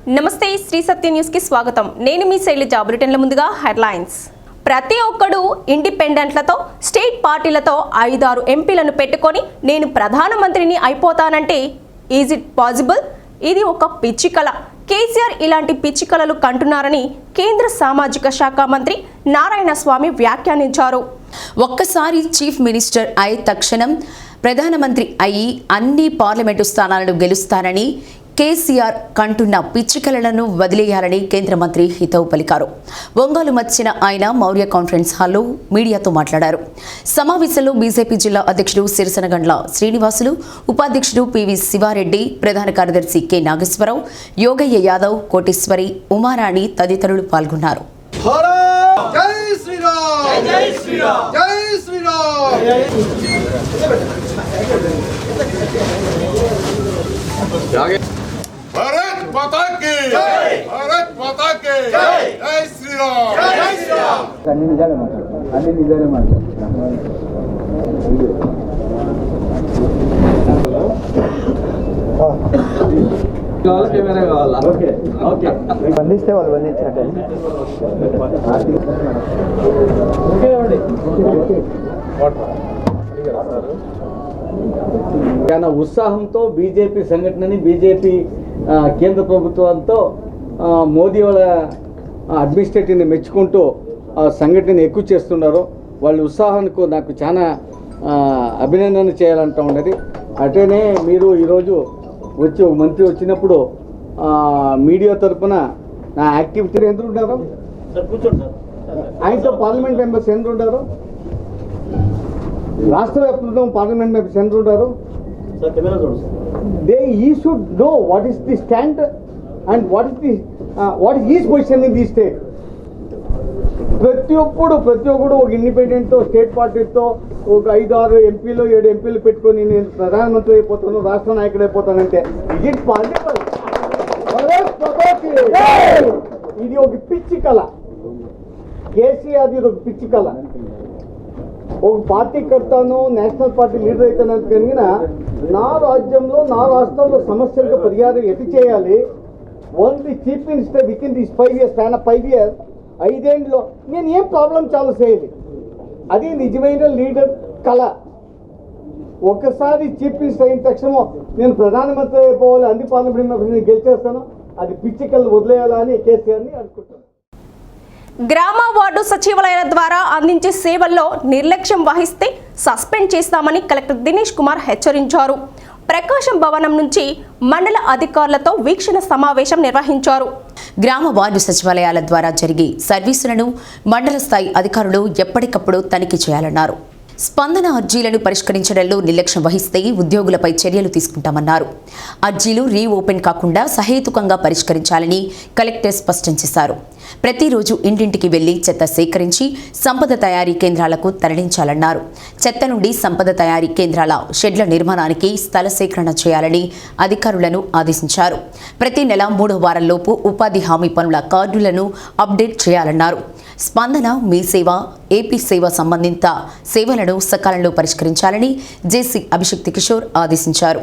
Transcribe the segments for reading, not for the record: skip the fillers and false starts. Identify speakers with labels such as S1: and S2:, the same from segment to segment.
S1: నమస్తే శ్రీ సత్య న్యూస్ కి స్వాగతం. నేను మీ శైలజ. బులెటిన్ల ముందుగా హెడ్లైన్స్. ప్రతి ఒక్కడు ఇండిపెండెంట్లతో స్టేట్ పార్టీలతో 5-6 ఎంపీలను పెట్టుకొని నేను ప్రధానమంత్రిని అయిపోతానంటే ఈజ్ ఇట్ పాసిబుల్? ఇది ఒక పిచ్చి కల. కేసీఆర్ ఇలాంటి పిచ్చి కలలు కంటున్నారని కేంద్ర సామాజిక శాఖ మంత్రి నారాయణ స్వామి వ్యాఖ్యానించారు.
S2: ఒక్కసారి చీఫ్ మినిస్టర్ అయి తక్షణం ప్రధానమంత్రి అయి అన్ని పార్లమెంటు స్థానాలను గెలుస్తానని కేసీఆర్ కంటున్న పిచ్చికలను వదిలేయాలని కేంద్ర మంత్రి హితవు పలికారు. ఒంగోలు వచ్చిన ఆయన మౌర్య కాన్ఫరెన్స్ హాల్లో మీడియాతో మాట్లాడారు. సమావేశంలో బీజేపీ జిల్లా అధ్యక్షుడు సిరిసనగండ్ల శ్రీనివాసులు, ఉపాధ్యక్షుడు పివి శివారెడ్డి, ప్రధాన కార్యదర్శి కె నాగేశ్వరరావు, యోగయ్య యాదవ్, కోటేశ్వరి, ఉమారాణి తదితరులు పాల్గొన్నారు.
S3: भारत माता की जय, भारत माता की जय, जय श्री राम, जय श्री राम.
S4: అన్ని నిజాలే మాట్లాడు. కెమెరా కావాలా? ఓకే బంధిస్తే వాళ్ళు బంధించినట్టే.
S5: చాలా ఉత్సాహంతో బీజేపీ సంఘటనని బీజేపీ కేంద్ర ప్రభుత్వంతో మోదీ వాళ్ళ అడ్మినిస్ట్రేటివ్ని మెచ్చుకుంటూ ఆ సంఘటనని ఎక్కువ చేస్తున్నారు. వాళ్ళ ఉత్సాహానికి నాకు చాలా అభినందన చేయాలంటూ ఉన్నది. అటేనే మీరు ఈరోజు వచ్చి ఒక మంత్రి వచ్చినప్పుడు మీడియా తరఫున నా యాక్టివిటీ ఎంత ఉంటారు? ఆయనతో పార్లమెంట్ మెంబర్స్ ఎంత ఉంటారు? రాష్ట్ర వ్యాప్తంగా పార్లమెంట్ మెంబర్స్ ఎంత ఉంటారు? దే ఈ should know what is the stand and what is is position in the state. ప్రతి ఒక్కడు ఒక ఇండిపెండెంట్తో స్టేట్ పార్టీతో ఒక 5-6 ఎంపీలు 7 ఎంపీలు పెట్టుకొని నేను ప్రధానమంత్రి అయిపోతాను, రాష్ట్ర నాయకుడు అయిపోతానంటే ఇది పాసిబుల్? ఇది ఒక పిచ్చి కళ. కేసీఆర్ ఇది ఒక పిచ్చి కళ. ఒక పార్టీ కడతాను, నేషనల్ పార్టీ లీడర్ అవుతాను కలిగిన నా రాజ్యంలో నా రాష్ట్రంలో సమస్యలకు పరిహారం ఎటు చేయాలి? Only chief minister with in this 5 years, 5 years 5 ఏళ్ళలో నేను ఏం ప్రాబ్లం సాల్వ్ చేయాలి? అది నిజమైన లీడర్ కళ. ఒకసారి చీఫ్ మినిస్టర్ అయిన తక్షణం నేను ప్రధానమంత్రి అయిపోవాలి, అన్ని పార్లమెంట్ మెంబర్స్ని గెలిచేస్తాను, అది పిచ్చి కళ వదిలేయాలని కేసీఆర్ని అనుకుంటున్నాను.
S1: గ్రామ వార్డు సచివాలయాల ద్వారా అందించే సేవల్లో నిర్లక్ష్యం వహిస్తే సస్పెండ్ చేస్తామని కలెక్టర్ దినేష్ కుమార్ హెచ్చరించారు. ప్రకాశం భవనం నుంచి మండల అధికారులతో వీక్షణ సమావేశం నిర్వహించారు.
S2: గ్రామ వార్డు సచివాలయాల ద్వారా జరిగే సర్వీసులను మండల స్థాయి అధికారులు ఎప్పటికప్పుడు తనిఖీ చేయాలన్నారు. స్పందన అర్జీలను పరిష్కరించడంలో నిర్లక్ష్యం వహిస్తే ఉద్యోగులపై చర్యలు తీసుకుంటామన్నారు. అర్జీలు రీఓపెన్ కాకుండా సహేతుకంగా పరిష్కరించాలని కలెక్టర్ స్పష్టం చేశారు. ప్రతిరోజు ఇంటింటికి వెళ్లి చెత్త సేకరించి సంపద తయారీ కేంద్రాలకు తరలించాలన్నారు. చెత్త నుండి సంపద తయారీ కేంద్రాల షెడ్ల నిర్మాణానికి స్థల సేకరణ చేయాలని అధికారులను ఆదేశించారు. ప్రతి నెల 3వ వారంలోపు ఉపాధి హామీ పనుల కార్డులను అప్డేట్ చేయాలన్నారు. స్పందన, మీ సేవ, ఏపీ సేవ సంబంధిత సేవలను సకాలంలో పరిష్కరించాలని జేసీ అభిషక్తి కిషోర్ ఆదేశించారు.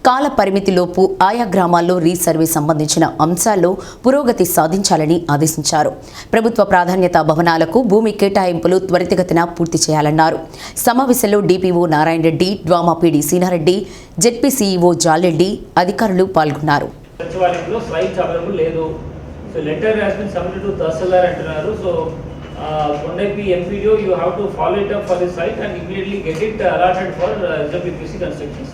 S2: కాల పరిమితిలోపు ఆయా గ్రామాల్లో రీసర్వే సంబంధించిన అంశాల్లో పురోగతి సాధించాలని ఆదేశించారు. ప్రభుత్వ ప్రాధాన్యత భవనాలకు భూమి కేటాయింపులు త్వరితగతిన పూర్తి చేయాలన్నారు. సమావేశంలో DPO Narayana Reddy, DWAMA PD Seenareddy, ZP CEO Jaleddy అధికారులు పాల్గొన్నారు.
S6: So letter has been submitted to Tahsildar antunaru. So Kondaipi MPDO, you have to follow it up for the site and immediately get it allotted for SWPC constructions.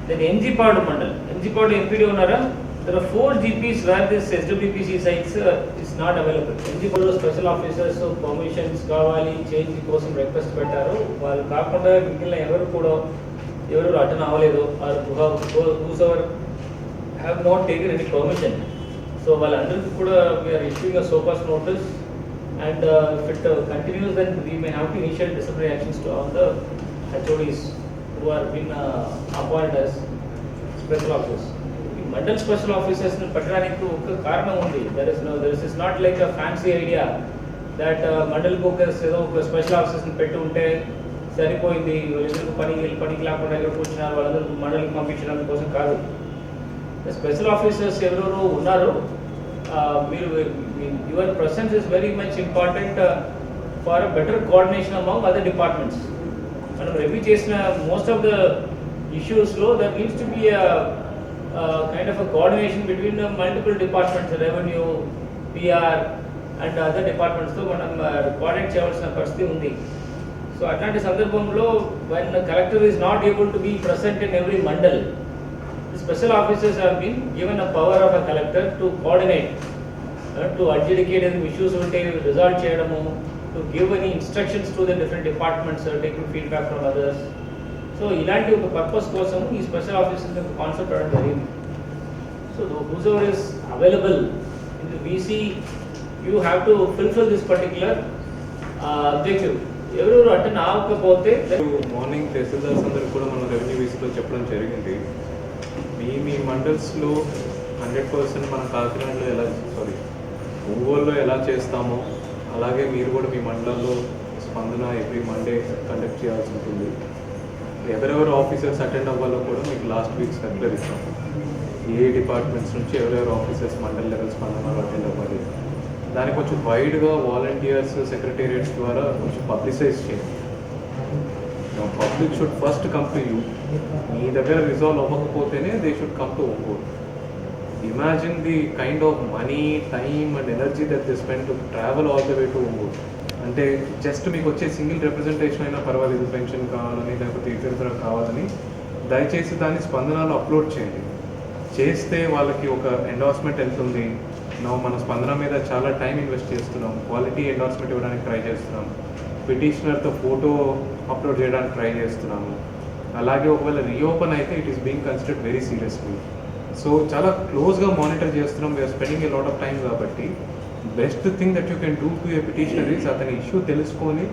S6: Then MGPAD Mandal, MGPAD MPDO unnara, there are 4 GPs where this SWPC sites is not available. MGPAD special officers permissions kavali change kosam request pettaru, vallu kaakunda migilina evaru attend avaledu or whosoever have not taken any permission. So while under we are issuing a SOPAS notice, and if it continues, then we may have to initiate disciplinary actions to all the HODs who are been appointed as special officers. Mandal special officers in Patraniki oka karanam undi. This is not like a fancy idea that Mandal focus special officers ni pettu unte సరిపోయింది, పనికి లేకుండా కూర్చున్నారు, వాళ్ళందరూ మండలికి పంపించడం కోసం కాదు. Special officers ఎవరెవరు ఉన్నారో మీరు your presence is very much important for a better coordination among other departments. మనం రివ్యూ చేసిన మోస్ట్ ఆఫ్ ద ఇష్యూస్లో there needs to be kind of a coordination between multiple departments, revenue, PR and other డిపార్ట్మెంట్స్తో మనం coordinate చేయవలసిన పరిస్థితి ఉంది. So అట్లాంటి సందర్భంలో when the collector is not able to be present in every mandal, the special officers have been given a power of a collector to coordinate, to adjudicate any issues unte resolve cheyadamu, to give any instructions to the different departments, taking feedback from others. So ilanti oka purpose kosam ee special officers oka concept avadam jarigindi. So whoever is available in the VC, you have to fulfill this particular objective. ఎవరెవరు attend అవ్వకపోతే
S7: morning tahsildars అందరికి కూడా మనం revenue వీసీలో చెప్పడం జరిగింది. మీ మండల్స్లో 100% మన కాకినాడలో ఒంగోలులో ఎలా చేస్తామో అలాగే మీరు కూడా మీ మండలంలో స్పందన ఎవ్రీ మండే కండక్ట్ చేయాల్సి ఉంటుంది. ఎవరెవరు ఆఫీసర్స్ అటెండ్ అవ్వాలో కూడా మీకు లాస్ట్ వీక్ సర్క్యులర్ ఇస్తాం. ఏ డిపార్ట్మెంట్స్ నుంచి ఎవరెవరు ఆఫీసర్స్ మండల్ లెవెల్ స్పందనలో అటెండ్ అవ్వాలి, దానికి కొంచెం వైడ్గా వాలంటీర్స్, సెక్రటేరియట్స్ ద్వారా కొంచెం పబ్లిసైజ్ చేయండి. Public should first come to you. మీ దగ్గర రిజాల్వ్ అవ్వకపోతేనే they should come to Ongole. Imagine the kind of money, time and energy that they spend to travel all the way to Ongole. అంటే just మీకు వచ్చే single representation అయినా పర్వాలేదు, pension కావాలని లేకపోతే ఇతర కావాలని, దయచేసి దాన్ని స్పందనలో అప్లోడ్ చేయండి. చేస్తే వాళ్ళకి ఒక ఎండార్స్మెంట్ వెళ్తుంది. మన స్పందన మీద చాలా టైం ఇన్వెస్ట్ చేస్తున్నాం, క్వాలిటీ ఎండార్స్మెంట్ ఇవ్వడానికి ట్రై చేస్తున్నాం, పిటిషనర్తో ఫోటో అప్లోడ్ చేయడానికి ట్రై చేస్తున్నాము. అలాగే ఒకవేళ రీఓపెన్ అయితే it is being considered very seriously. So చాలా క్లోజ్గా మానిటర్ చేస్తున్నాం. We're spending a lot of time. కాబట్టి best thing that you can do to a petitioner is అతని ఇష్యూ తెలుసుకొని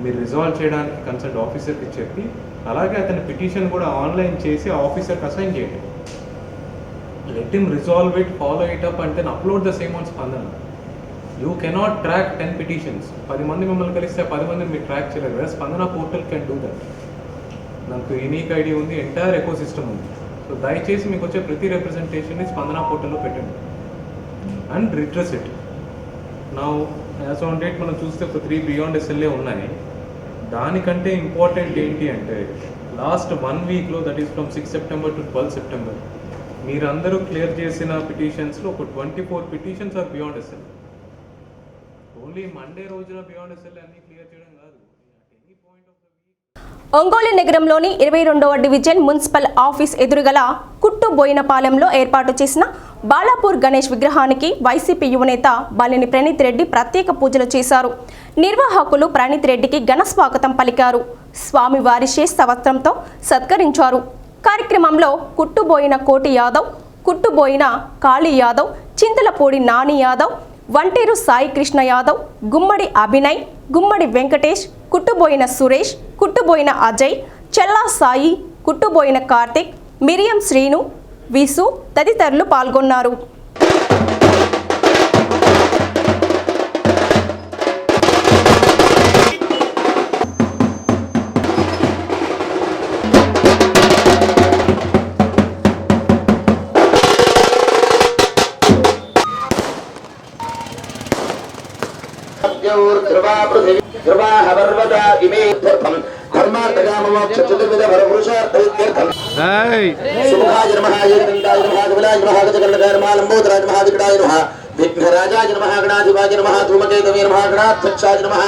S7: మీరు రిజాల్వ్ చేయడానికి కన్సర్న్ ఆఫీసర్కి చెప్పి, అలాగే అతని పిటిషన్ కూడా ఆన్లైన్ చేసి ఆ ఆఫీసర్కి అసైన్ చేయండి. Let him resolve it, follow it up and then upload the same on Spandana. You cannot track 10 petitions. 10 మంది మిమ్మల్ని కలిస్తే 10 మందిని మీరు ట్రాక్ చేయలేరు. వేరే స్పందన పోర్టల్ కెన్ డూ దట్. నాకు యూనిక్ ఐడి ఉంది, ఎంటైర్ ఎకో సిస్టమ్ ఉంది. సో దయచేసి మీకు వచ్చే ప్రతి రిప్రజెంటేషన్ని స్పందన పోర్టల్లో పెట్టండి అండ్ రిట్రెస్ ఇట్. నా యాజ్ ఆన్ డేట్ మనం చూస్తే ఒక 3 బియాండ్ ఎస్ఎల్ఏ ఉన్నాయి. దానికంటే ఇంపార్టెంట్ ఏంటి అంటే లాస్ట్ 1 వీక్లో, that is from 6 September to 12 September, మీరందరూ క్లియర్ చేసిన పిటిషన్స్లో ఒక 24 petitions are beyond SL. Only Monday రోజున బియాండ్ ఎస్ఎల్ అన్ని క్లియర్ చేయడం కాదు.
S1: ఒంగోలు నగరంలోని 22వ డివిజన్ మున్సిపల్ ఆఫీస్ ఎదురుగల కుట్టు బోయినపాలెంలో ఏర్పాటు చేసిన బాలాపూర్ గణేష్ విగ్రహానికి వైసీపీ యువనేత బాలిని ప్రణీత్ రెడ్డి ప్రత్యేక పూజలు చేశారు. నిర్వాహకులు ప్రణీత్ రెడ్డికి ఘన స్వాగతం పలికారు. స్వామివారి శేష వస్త్రంతో సత్కరించారు. కార్యక్రమంలో కుట్టుబోయిన కోటి యాదవ్, కుట్టుబోయిన కాళీ యాదవ్, చింతలపూడి నాని యాదవ్, వంటేరు సాయి కృష్ణ యాదవ్, గుమ్మడి అభినయ్, గుమ్మడి వెంకటేష్, కుట్టుబోయిన సురేష్, కుట్టుబోయిన అజయ్, చెల్లా సాయి, కుట్టుబోయిన కార్తిక్, మిరియం శ్రీను, విసు తదితరులు పాల్గొన్నారు.
S8: విఘ్నరాజాయ నమః, గణాధిపాయ నమః, ధూమకేతవే నమః, గణాధ్యక్షాయ నమః,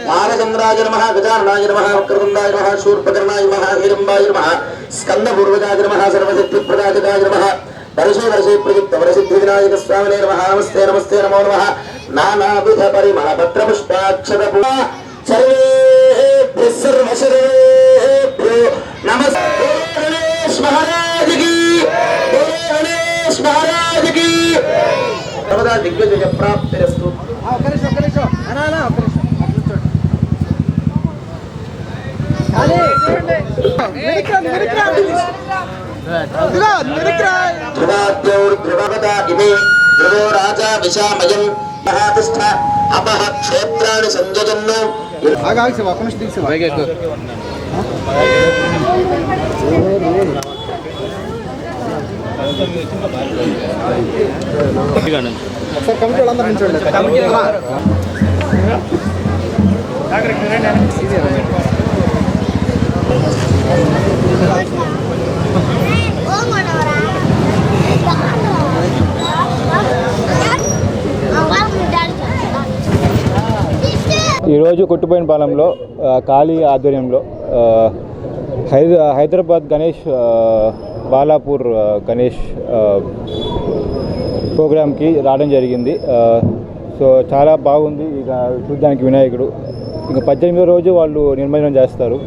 S8: మానచంద్రాయ నమః, గజాననాయ నమః, వక్రతుండాయ నమః, శూర్పకర్ణాయ నమః, హిరంబాయ నమః, స్కందపూర్వజాయ నమః, సర్వసిద్ధిప్రదాయకాయ నమః, వరసే వరసే ప్రయుక్త వరసిద్ధి వినాయక స్వామినే నమః. నమస్తే నమస్తే నమో నమః. నానావిధ పరిమళ పత్ర పుష్పాక్షత సర్వేభ్యః సర్వశర్వేభ్యో నమస్తే. గణేష్ మహారాజ్ కి, గణేష్ మహారాజ్ కి సర్వదా దిగ్విజయ ప్రాప్తిరస్తు. ధ్రువో రాజా విశామయం మహాతిష్ఠ అపహ క్షేత్రాన్ని సంజయన్ను.
S4: ఈరోజు కొట్టుపోయినపాలెంలో ఖాళీ ఆధ్వర్యంలో హైదరాబాద్ గణేష్ బాలాపూర్ గణేష్ ప్రోగ్రామ్కి రావడం జరిగింది. సో చాలా బాగుంది. ఇక చూడ్డానికి వినాయకుడు ఇంకా 18వ రోజు వాళ్ళు నిమజ్జనం చేస్తారు.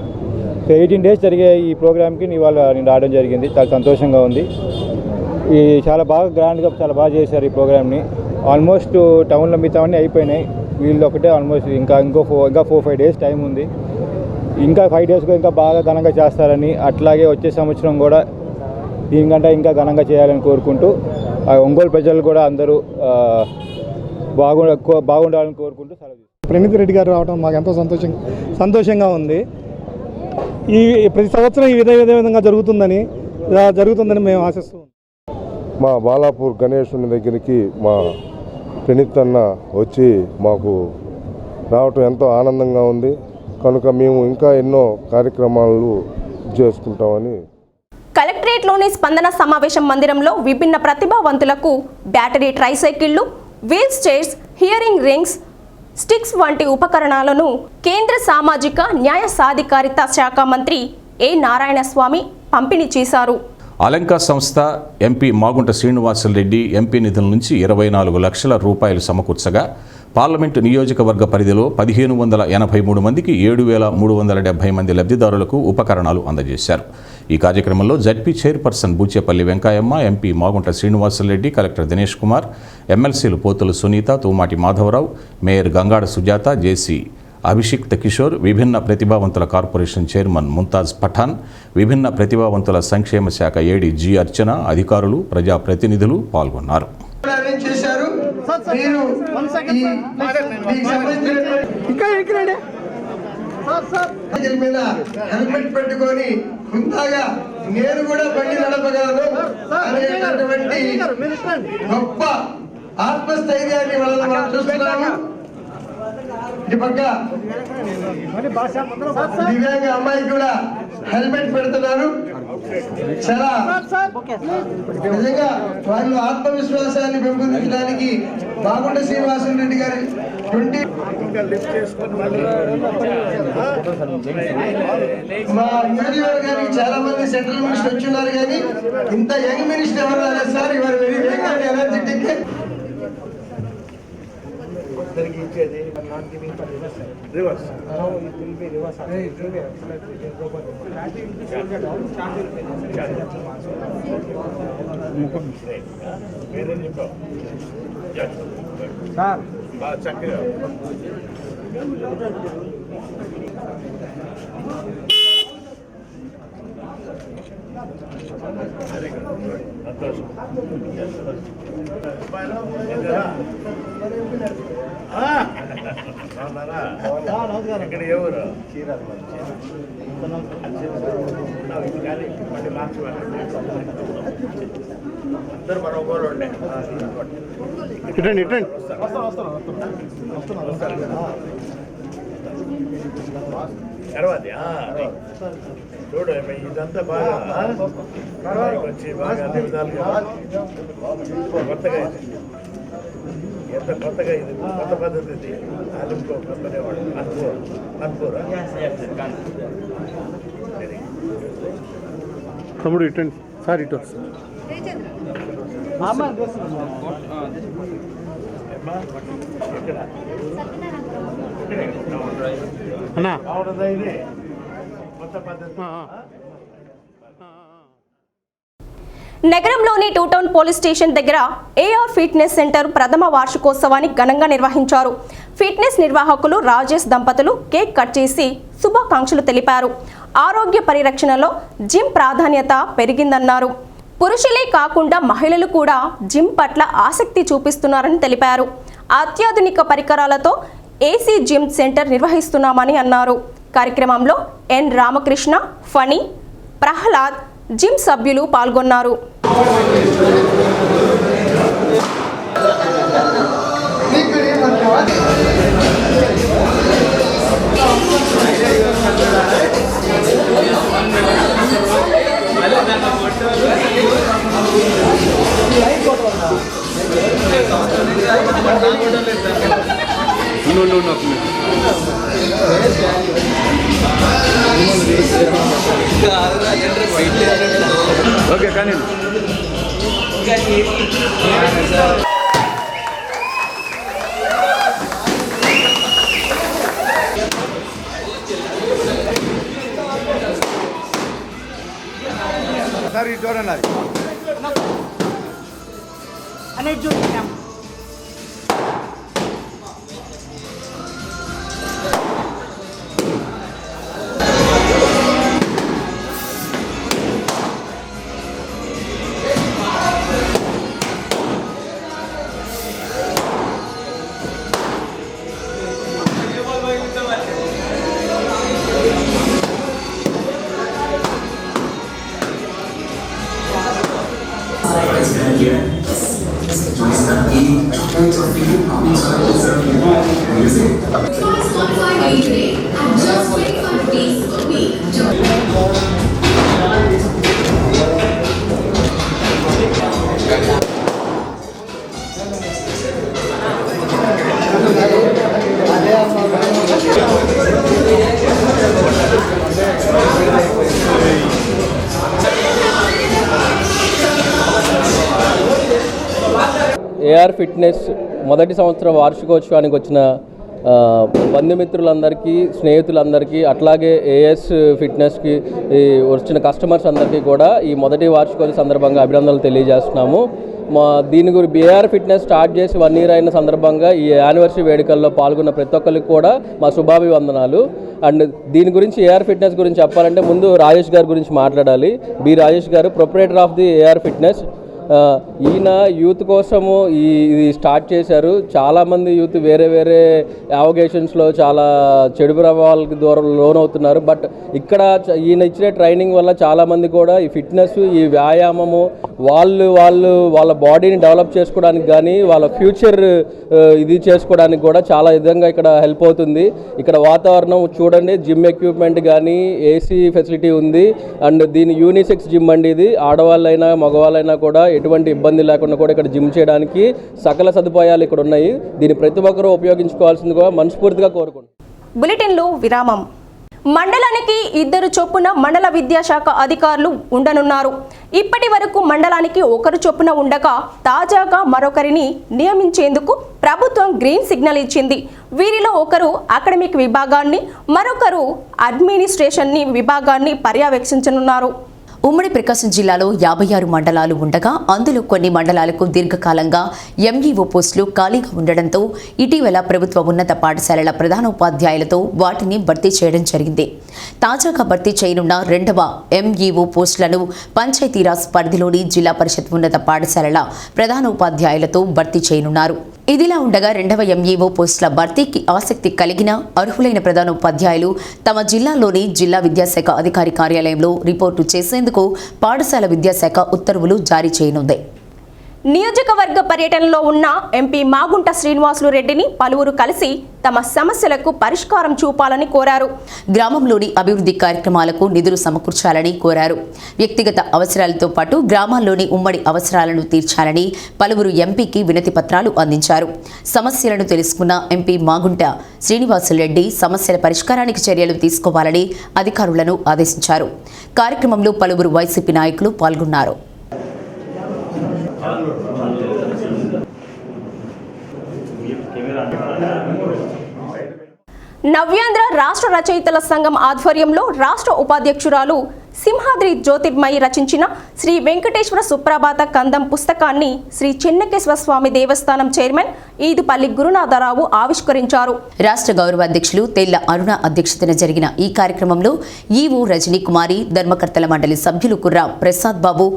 S4: సో 18 days జరిగే ఈ ప్రోగ్రామ్కి నేను రావడం జరిగింది. చాలా సంతోషంగా ఉంది. ఈ చాలా బాగా గ్రాండ్గా చాలా బాగా చేశారు ఈ ప్రోగ్రామ్ని. ఆల్మోస్ట్ టౌన్లో మిగతావన్నీ అయిపోయినాయి. వీళ్ళు ఒకటే ఆల్మోస్ట్ ఇంకా 4-5 days టైం ఉంది. ఇంకా 5 days ఇంకా బాగా ఘనంగా చేస్తారని, అట్లాగే వచ్చే సంవత్సరం కూడా దీనికంటే ఇంకా ఘనంగా చేయాలని కోరుకుంటూ ఒంగోలు ప్రజలు కూడా అందరూ బాగుండాలని కోరుకుంటూ సెలవు.
S9: ప్రణీత్ రెడ్డి గారు రావడం మాకు ఎంతో సంతోషంగా ఉంది. ఈ ప్రతి సంవత్సరం ఈ విధంగా జరుగుతుందని మేము ఆశిస్తున్నాం.
S3: మా బాలాపూర్ గణేశుని దగ్గరికి మా ప్రణీత్ అన్న వచ్చి మాకు రావటం ఎంతో ఆనందంగా ఉంది. కనుక మేము ఇంకా ఎన్నో కార్యక్రమాలు చేసుకుంటామని.
S1: కలెక్టరేట్లోని స్పందన సమావేశం మందిరంలో విభిన్న ప్రతిభావంతులకు బ్యాటరీ ట్రైసైకిళ్లు, wheels chairs, hearing rings, sticks వంటి ఉపకరణాలను కేంద్ర సామాజిక న్యాయ సాధికారిత శాఖ మంత్రి ఏ నారాయణస్వామి పంపిణీ చేశారు.
S10: అలంక సంస్థ ఎంపీ మాగుంట శ్రీనివాసరెడ్డి ఎంపీ నిధుల నుంచి 24 లక్షల రూపాయలు సమకూర్చగా పార్లమెంటు నియోజకవర్గ పరిధిలో 1583 మందికి 7370 మంది లబ్ధిదారులకు ఉపకరణాలు అందజేశారు. ఈ కార్యక్రమంలో ZP chairperson Boochepalli Venkayamma, MP Magunta Srinivasa Reddy, collector Dinesh Kumar, ఎమ్మెల్సీలు పోతుల సునీత, తూమాటి మాధవరావు, మేయర్ గంగాడ సుజాత, జేసీ అభిషిక్త కిషోర్, విభిన్న ప్రతిభావంతుల కార్పొరేషన్ చైర్మన్ ముంతాజ్ పఠాన్, విభిన్న ప్రతిభావంతుల సంక్షేమ శాఖ ఏడీ జి అర్చన, అధికారులు, ప్రజాప్రతినిధులు పాల్గొన్నారు.
S5: హెల్మెట్ పెట్టుకొని ముందుగా నేను కూడా బండి నడపగలను అనేటటువంటి గొప్ప ఆత్మస్థైర్యాన్ని వాళ్ళని మనం చూస్తున్నాము. ఇటు పక్క దివ్యాంగ అమ్మాయి కూడా హెల్మెట్ పెడుతున్నారు. చాలా నిజంగా వాళ్ళు ఆత్మవిశ్వాసాన్ని పెంపొందించడానికి బాగుంట శ్రీనివాసరెడ్డి గారి 20 మా నియోజకవర్గానికి చాలా మంది సెంట్రల్ మినిస్టర్ వచ్చున్నారు, కానీ ఇంత యంగ్ మినిస్టర్ ఎవరు రాలేదు సార్. ఇవాళ వెరీ యంగ్ అండ్ ఎనర్జెటిక్. ఇచ్చేది రివర్స్ సార్ బాగా చక్కగా ఇక్కడ ఎవరు మళ్ళీ మార్చి అందరు మన ఒకరు ఉండే తర్వాత చూడు ఇదంతా బాగా వచ్చి బాగా అన్ని విధాలుగా కొత్తగా ఎంత కొత్తగా ఇది కొత్త పద్ధతి ఇది. ఆలింకో కొత్తనేవాడు అనుకోరా
S9: తమ్ముడు ఇటండి సార్, ఇటు అన్నా
S5: ఇది కొత్త పద్ధతి.
S1: నగరంలోని 2 టౌన్ పోలీస్ స్టేషన్ దగ్గర ఏఆర్ ఫిట్నెస్ సెంటర్ ప్రథమ వార్షికోత్సవాన్ని ఘనంగా నిర్వహించారు. ఫిట్నెస్ నిర్వాహకులు రాజేష్ దంపతులు కేక్ కట్ చేసి శుభాకాంక్షలు తెలిపారు. ఆరోగ్య పరిరక్షణలో జిమ్ ప్రాధాన్యత పెరిగిందన్నారు. పురుషులే కాకుండా మహిళలు కూడా జిమ్ పట్ల ఆసక్తి చూపిస్తున్నారని తెలిపారు. అత్యాధునిక పరికరాలతో ఏసీ జిమ్ సెంటర్ నిర్వహిస్తున్నామని అన్నారు. కార్యక్రమంలో ఎన్ రామకృష్ణ, ఫణి, ప్రహ్లాద్, జిమ్ సభ్యులు పాల్గొన్నారు.
S4: ఓకే కానీ సార్ ఇది చూడండి
S5: అనేది చూద్దాం.
S11: ఏఆర్ ఫిట్నెస్ మొదటి సంవత్సరం వార్షికోత్సవానికి వచ్చిన బంధుమిత్రులందరికీ, స్నేహితులందరికీ, అట్లాగే ఏఎస్ ఫిట్నెస్కి వచ్చిన కస్టమర్స్ అందరికీ కూడా ఈ మొదటి వార్షికోత్సవ సందర్భంగా అభినందనలు తెలియజేస్తున్నాము. దీని గురించి ఏఆర్ ఫిట్నెస్ స్టార్ట్ చేసి 1 year అయిన సందర్భంగా ఈ యానివర్సరీ వేడుకల్లో పాల్గొన్న ప్రతి ఒక్కరికి కూడా మా శుభాభివందనాలు. అండ్ దీని గురించి ఏఆర్ ఫిట్నెస్ గురించి చెప్పాలంటే ముందు రాజేష్ గారి గురించి మాట్లాడాలి. బి రాజేష్ గారు proprietor of the AR fitness. ఈయన యూత్ కోసము ఇది స్టార్ట్ చేశారు. చాలామంది యూత్ వేరే వేరే యావగేషన్స్లో చాలా చెడు ప్రభావాలకి లోనవుతున్నారు. బట్ ఇక్కడ ఈయన ఇచ్చిన ట్రైనింగ్ వల్ల చాలామంది కూడా ఈ ఫిట్నెస్, ఈ వ్యాయామము వాళ్ళ బాడీని డెవలప్ చేసుకోవడానికి కానీ వాళ్ళ ఫ్యూచర్ ఇది చేసుకోవడానికి కూడా చాలా విధంగా ఇక్కడ హెల్ప్ అవుతుంది. ఇక్కడ వాతావరణం చూడండి, జిమ్ ఎక్విప్మెంట్ కానీ ఏసీ ఫెసిలిటీ ఉంది. అండ్ దీని యూనిసెక్స్ జిమ్ అండి. ఇది ఆడవాళ్ళైనా మగవాళ్ళైనా కూడా ఎటువంటి ఇబ్బంది లేకుండా కూడా ఇక్కడ జిమ్ చేయడానికి సకల సదుపాయాలు ఇక్కడ ఉన్నాయి. దీన్ని ప్రతి ఒక్కరూ ఉపయోగించుకోవాల్సిందిగా మనస్ఫూర్తిగా కోరుకుంటున్నాను.
S1: బులెటిన్లో విరామం. మండలానికి 2 చొప్పున మండల విద్యాశాఖ అధికారులు ఉండనున్నారు. ఇప్పటి వరకు మండలానికి 1 చొప్పున ఉండగా తాజాగా మరొకరిని నియమించేందుకు ప్రభుత్వం గ్రీన్ సిగ్నల్ ఇచ్చింది. వీరిలో ఒకరు అకాడమిక్ విభాగాన్ని, మరొకరు అడ్మినిస్ట్రేషన్ విభాగాన్ని పర్యవేక్షించనున్నారు.
S2: ఉమ్మడి ప్రకాశం జిల్లాలో 56 మండలాలు ఉండగా అందులో కొన్ని మండలాలకు దీర్ఘకాలంగా ఎంఈఓ పోస్టులు ఖాళీగా ఉండడంతో ఇటీవల ప్రభుత్వ ఉన్నత పాఠశాలల ప్రధానోపాధ్యాయులతో వాటిని భర్తీ చేయడం జరిగింది. తాజాగా భర్తీ చేయనున్న 2వ ఎంఈఓ పోస్టులను పంచాయతీరాజ్ పరిధిలోని జిల్లా పరిషత్ ఉన్నత పాఠశాలల ప్రధానోపాధ్యాయులతో భర్తీ చేయనున్నారు. ఇదిలా ఉండగా 2వ ఎంఈఓ పోస్టుల భర్తీకి ఆసక్తి కలిగిన అర్హులైన ప్రధానోపాధ్యాయులు తమ జిల్లాలోని జిల్లా విద్యాశాఖ అధికారి కార్యాలయంలో రిపోర్టు చేసేందుకు పాఠశాల విద్యాశాఖ ఉత్తర్వులు జారీ చేయనుంది.
S1: నియోజకవర్గ పర్యటనలో ఉన్న ఎంపీ మాగుంట శ్రీనివాసులు రెడ్డిని పలువురు కలిసి తమ సమస్యలకు పరిష్కారం చూపాలని కోరారు.
S2: గ్రామంలోని అభివృద్ధి కార్యక్రమాలకు నిధులు సమకూర్చాలని కోరారు. వ్యక్తిగత అవసరాలతో పాటు గ్రామాల్లోని ఉమ్మడి అవసరాలను తీర్చాలని పలువురు ఎంపీకి వినతి పత్రాలు అందించారు. సమస్యలను తెలుసుకున్న ఎంపీ మాగుంట శ్రీనివాసులరెడ్డి సమస్యల పరిష్కారానికి చర్యలు తీసుకోవాలని అధికారులను ఆదేశించారు. కార్యక్రమంలో పలువురు వైసీపీ నాయకులు పాల్గొన్నారు.
S1: నవ్యాంధ్ర రాష్ట్ర రచయితల సంఘం ఆధ్వర్యంలో రాష్ట్ర ఉపాధ్యక్షురాలు సింహాద్రి జ్యోతిర్మయి రచించిన శ్రీ వెంకటేశ్వర సుప్రభాత కందం పుస్తకాన్ని శ్రీ చెన్నకేశ్వర స్వామి దేవస్థానం చైర్మన్ ఈదుపల్లి గురునాథరావు ఆవిష్కరించారు.
S2: రాష్ట్ర గౌరవ అధ్యక్షులు తెల్ల అరుణ అధ్యక్షతన జరిగిన ఈ కార్యక్రమంలో ఈవో రజనీ కుమారి, ధర్మకర్తల మండలి సభ్యులు కుర్రా ప్రసాద్ బాబు,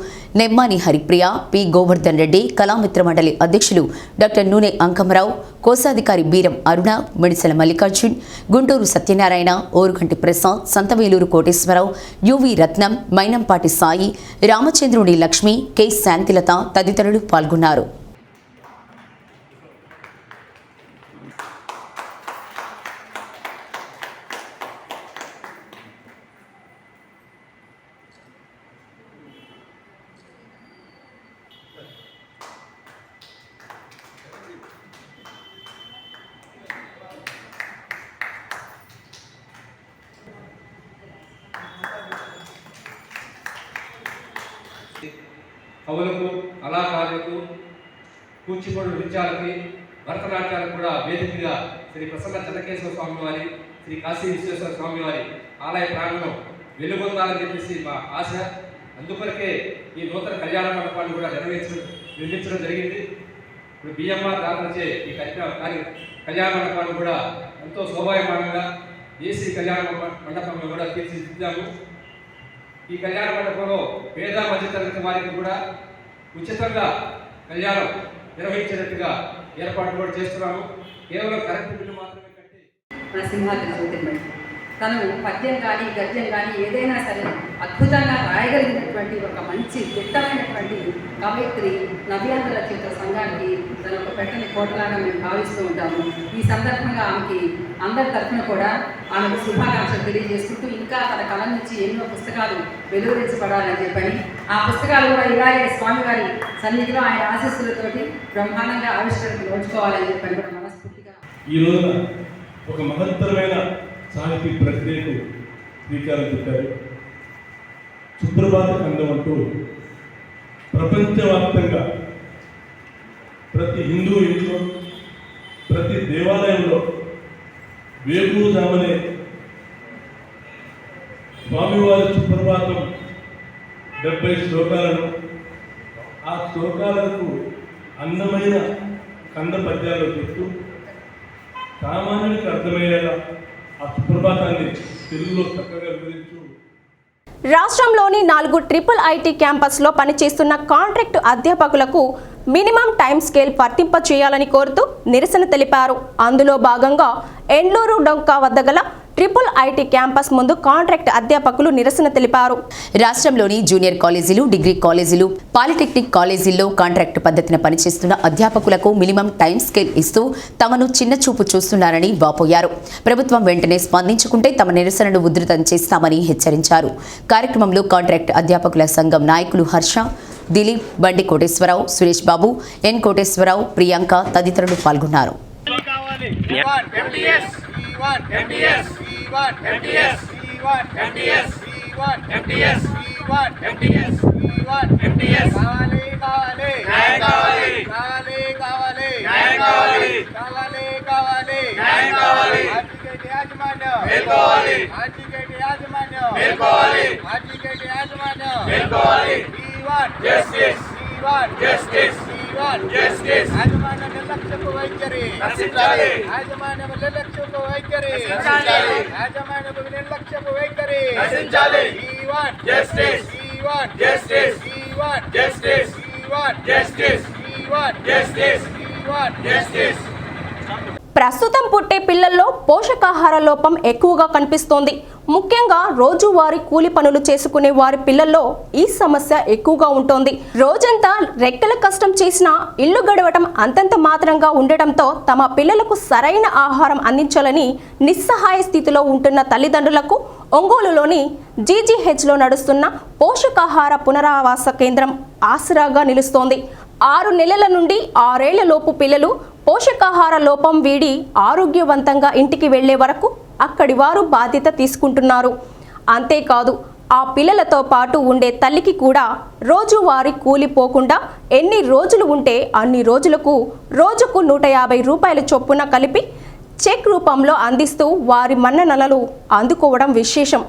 S2: నెమ్మాని హరిప్రియ, పి గోవర్ధన్ రెడ్డి, కళామిత్ర మండలి అధ్యక్షులు డాక్టర్ నూనె అంకమరావు, కోశాధికారి బీరం అరుణ, మిడిసెల మల్లికార్జున్, గుంటూరు సత్యనారాయణ, ఓరుగంటి ప్రసాద్, సంతవేలూరు కోటేశ్వరరావు, యువి రత్నం, మైనంపాటి సాయి, రామచంద్రుని లక్ష్మి, కె శాంతిలత తదితరులు పాల్గొన్నారు.
S12: కవులకు, కళాకారులకు, కూచిపూడి నృత్యాలకి, భరతనాట్యాలకు కూడా వేదికగా శ్రీ ప్రసన్న చెన్నకేశ్వర స్వామి వారి, శ్రీ కాశీ విశ్వేశ్వర స్వామి వారి ఆలయ ప్రాంగణం వెలుగొందాలని చెప్పేసి మా ఆశ. అందుకొరకే ఈ నూతన కళ్యాణ మండపాన్ని కూడా నిర్మించడం జరిగింది. ఇప్పుడు బిఎంఆర్ దాఖలచే ఈ కళ్యాణ మండపాన్ని కూడా ఎంతో శోభాయమానంగా ఏసీ కళ్యాణ మండపంలో కూడా తీర్చిదిద్దాము. ఈ కళ్యాణ మండపంలో పేద మధ్యతరగతి వారికి కూడా ఉచితంగా కళ్యాణం నిర్వహించేటట్టుగా ఏర్పాటు కూడా చేస్తున్నాము. కేవలం కరెంటు బిల్లు మాత్రమే కట్టి
S13: నరసింహాద్రి జ్యోతిర్మణి తను పద్యం కానీ గద్యం కానీ ఏదైనా సరే అద్భుతంగా రాయగలిగినటువంటి ఒక మంచి దిట్టమైనటువంటి కవయిత్రి నవ్యాంధ్ర రచయితల సంఘానికి తన ఒక పెట్టని కోటలాగా మేము భావిస్తూ ఉంటాము. ఈ సందర్భంగా ఆమెకి అందరి తరఫున కూడా ఆమెకు శుభాకాంక్షలు తెలియజేసుకుంటూ ఇంకా తన కళ నుంచి ఎన్నో పుస్తకాలు వెలువరించబడాలని చెప్పని ఆ పుస్తకాలు కూడా ఇలాగే స్వామివారి సన్నిధిలో ఆయన ఆశీస్సులతోటి బ్రహ్మాండంగా ఆవిష్కరణకు నోచుకోవాలని చెప్పని కూడా మనస్ఫూర్తిగా
S14: ఈ రోజున ఒక మహత్తరమైన సాహితీ ప్రక్రియకు శ్రీకారం చుట్టారు. సుప్రభాత ఖండం అంటూ ప్రపంచవ్యాప్తంగా ప్రతి హిందూ ఇంట్లో, ప్రతి దేవాలయంలో వేకువజామునే స్వామివారి సుప్రభాతం 70 శ్లోకాలను, ఆ శ్లోకాలకు అందమైన కంద పద్యాలు చెప్తూ సామాన్యునికి అర్థమయ్యేలా ఆ సుప్రభాతాన్ని తెలుగులో చక్కగా వివరించు.
S1: రాష్ట్రంలోని 4 ట్రిపుల్ ఐటీ క్యాంపస్లో పనిచేస్తున్న కాంట్రాక్ట్ అధ్యాపకులకు మినిమం టైం స్కేల్ వర్తింప చేయాలని కోరుతూ నిరసన తెలిపారు. అందులో భాగంగా ఎండ్లూరు డొంక వద్ద గల ట్రిపుల్ ఐటీ క్యాంపస్ ముందు కాంట్రాక్ట్ అధ్యాపకులు నిరసన తెలిపారు.
S2: రాష్ట్రంలోని జూనియర్ కాలేజీలు, డిగ్రీ కాలేజీలు, పాలిటెక్నిక్ కాలేజీల్లో కాంట్రాక్ట్ పద్ధతిన పనిచేస్తున్న అధ్యాపకులకు మినిమం టైం స్కేల్ ఇస్తూ తమను చిన్నచూపు చూస్తున్నారని వాపోయారు. ప్రభుత్వం వెంటనే స్పందించుకుంటే తమ నిరసనను ఉధృతం చేస్తామని హెచ్చరించారు. కార్యక్రమంలో కాంట్రాక్ట్ అధ్యాపకుల సంఘం నాయకులు హర్ష, దిలీప్, బండి కోటేశ్వరరావు, సురేష్ బాబు, ఎన్ కోటేశ్వరరావు, ప్రియాంక తదితరులు పాల్గొన్నారు.
S1: ప్రస్తుతం పుట్టే పిల్లల్లో పోషకాహార లోపం ఎక్కువగా కనిపిస్తోంది. ముఖ్యంగా రోజువారీ కూలి పనులు చేసుకునే వారి పిల్లల్లో ఈ సమస్య ఎక్కువగా ఉంటుంది. రోజంతా రెక్కల కష్టం చేసినా ఇల్లు గడవటం అంతంత మాత్రంగా ఉండటంతో తమ పిల్లలకు సరైన ఆహారం అందించాలని నిస్సహాయ స్థితిలో ఉంటున్న తల్లిదండ్రులకు ఒంగోలులోని జీజీహెచ్లో నడుస్తున్న పోషకాహార పునరావాస కేంద్రం ఆసరాగా నిలుస్తోంది. 6 నెలల నుండి 6 ఏళ్ల లోపు పిల్లలు పోషకాహార లోపం వీడి ఆరోగ్యవంతంగా ఇంటికి వెళ్లే వరకు అక్కడి వారు బాధ్యత తీసుకుంటున్నారు. అంతేకాదు ఆ పిల్లలతో పాటు ఉండే తల్లికి కూడా రోజువారీ కూలిపోకుండా ఎన్ని రోజులు ఉంటే అన్ని రోజులకు రోజుకు 150 రూపాయల చొప్పున కలిపి చెక్ రూపంలో అందిస్తూ వారి మన్ననలు అందుకోవడం విశేషం.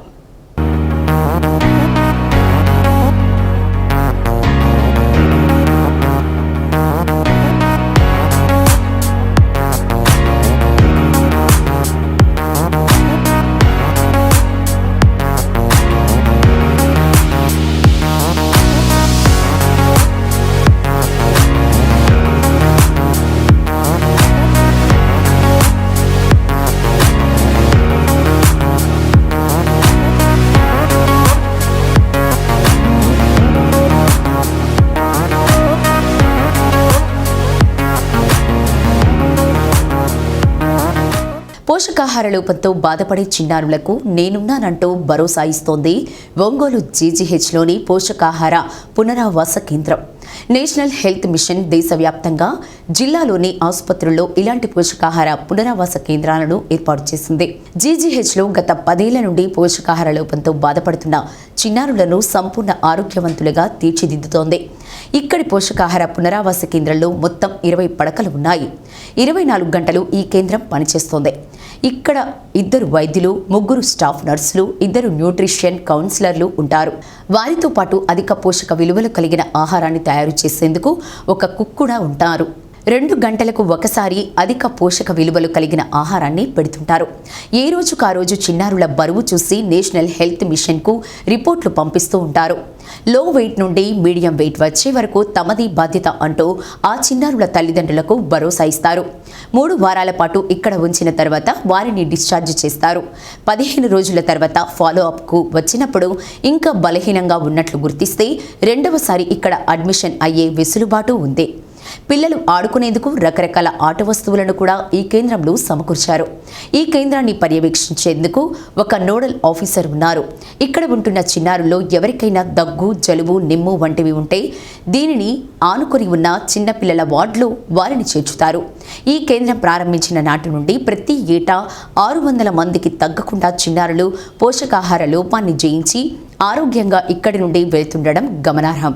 S2: పోషకాహార లోపంతో బాధపడే చిన్నారులకు నేనున్నానంటూ భరోసా ఇస్తోంది ఒంగోలు జీజీహెచ్లోని పోషకాహార పునరావాస కేంద్రం. నేషనల్ హెల్త్ మిషన్ దేశవ్యాప్తంగా జిల్లాలోని ఆసుపత్రుల్లో ఇలాంటి పోషకాహార పునరావాస కేంద్రాలను ఏర్పాటు చేసింది. జీజీహెచ్లో గత 10 ఏళ్ల నుండి పోషకాహార లోపంతో బాధపడుతున్న చిన్నారులను సంపూర్ణ ఆరోగ్యవంతులుగా తీర్చిదిద్దుతోంది. ఇక్కడి పోషకాహార పునరావాస కేంద్రంలో మొత్తం 20 పడకలు ఉన్నాయి. 24 గంటలు ఈ కేంద్రం పనిచేస్తోంది. ఇక్కడ 2 వైద్యులు, 3 స్టాఫ్ నర్సులు, 2 న్యూట్రిషన్ కౌన్సిలర్లు ఉంటారు. వారితో పాటు అధిక పోషక విలువలు కలిగిన ఆహారాన్ని తయారు చేసేందుకు ఒక కుక్ కూడా ఉంటారు. 2 గంటలకు ఒకసారి అధిక పోషక విలువలు కలిగిన ఆహారాన్ని పెడుతుంటారు. ఏ రోజుకు ఆ రోజు చిన్నారుల బరువు చూసి నేషనల్ హెల్త్ మిషన్కు రిపోర్ట్లు పంపిస్తూ ఉంటారు. లో వెయిట్ నుండి మీడియం వెయిట్ వచ్చే వరకు తమది బాధ్యత అంటూ ఆ చిన్నారుల తల్లిదండ్రులకు భరోసా ఇస్తారు. 3 వారాల పాటు ఇక్కడ ఉంచిన తర్వాత వారిని డిశ్చార్జ్ చేస్తారు. 15 రోజుల తర్వాత ఫాలో అప్కు వచ్చినప్పుడు ఇంకా బలహీనంగా ఉన్నట్లు గుర్తిస్తే 2వసారి ఇక్కడ అడ్మిషన్ అయ్యే వెసులుబాటు ఉంది. పిల్లలు ఆడుకునేందుకు రకరకాల ఆట వస్తువులను కూడా ఈ కేంద్రంలో సమకూర్చారు. ఈ కేంద్రాన్ని పర్యవేక్షించేందుకు ఒక నోడల్ ఆఫీసర్ ఉన్నారు. ఇక్కడ ఉంటున్న చిన్నారుల్లో ఎవరికైనా దగ్గు, జలుబు, నిమ్ము వంటివి ఉంటే దీనిని ఆనుకొని ఉన్న చిన్నపిల్లల వార్డులో వారిని చేర్చుతారు. ఈ కేంద్రం ప్రారంభించిన నాటి నుండి ప్రతి ఏటా 600 మందికి తగ్గకుండా చిన్నారులు పోషకాహార లోపాన్ని జయించి ఆరోగ్యంగా ఇక్కడి నుండి వెళ్తుండడం గమనార్హం.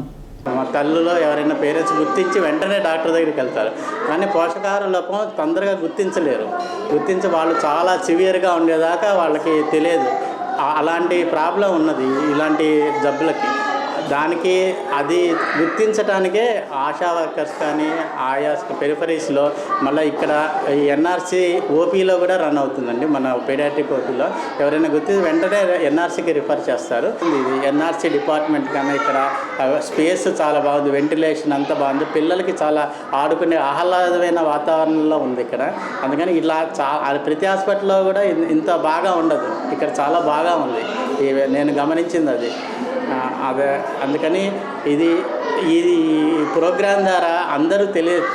S15: మా తల్లులో ఎవరైనా పేరెంట్స్ గుర్తించి వెంటనే డాక్టర్ దగ్గరికి వెళ్తారు. కానీ పోషకాహార లోపం తొందరగా గుర్తించి వాళ్ళు చాలా సివియర్గా ఉండేదాకా వాళ్ళకి తెలియదు. అలాంటి ప్రాబ్లం ఉన్నది ఇలాంటి జబ్బులకి. దానికి అది గుర్తించడానికే ఆశా వర్కర్స్ కానీ ఆయా పెరిఫరీస్లో మళ్ళీ ఇక్కడ ఎన్ఆర్సీ ఓపీలో కూడా రన్ అవుతుందండి. మన పీడియాట్రిక్ ఓపీలో ఎవరైనా గుర్తించి వెంటనే ఎన్ఆర్సీకి రిఫర్ చేస్తారు. ఇది ఎన్ఆర్సీ డిపార్ట్మెంట్ కన్నా ఇక్కడ స్పేస్ చాలా బాగుంది, వెంటిలేషన్ అంతా బాగుంది, పిల్లలకి చాలా ఆడుకునే ఆహ్లాదమైన వాతావరణంలో ఉంది ఇక్కడ. అందుకని ఇలా ప్రతి హాస్పిటల్లో కూడా ఇంత బాగా ఉండదు, ఇక్కడ చాలా బాగా ఉంది. నేను గమనించింది అది. అందుకని ఇది ప్రోగ్రాం ద్వారా అందరూ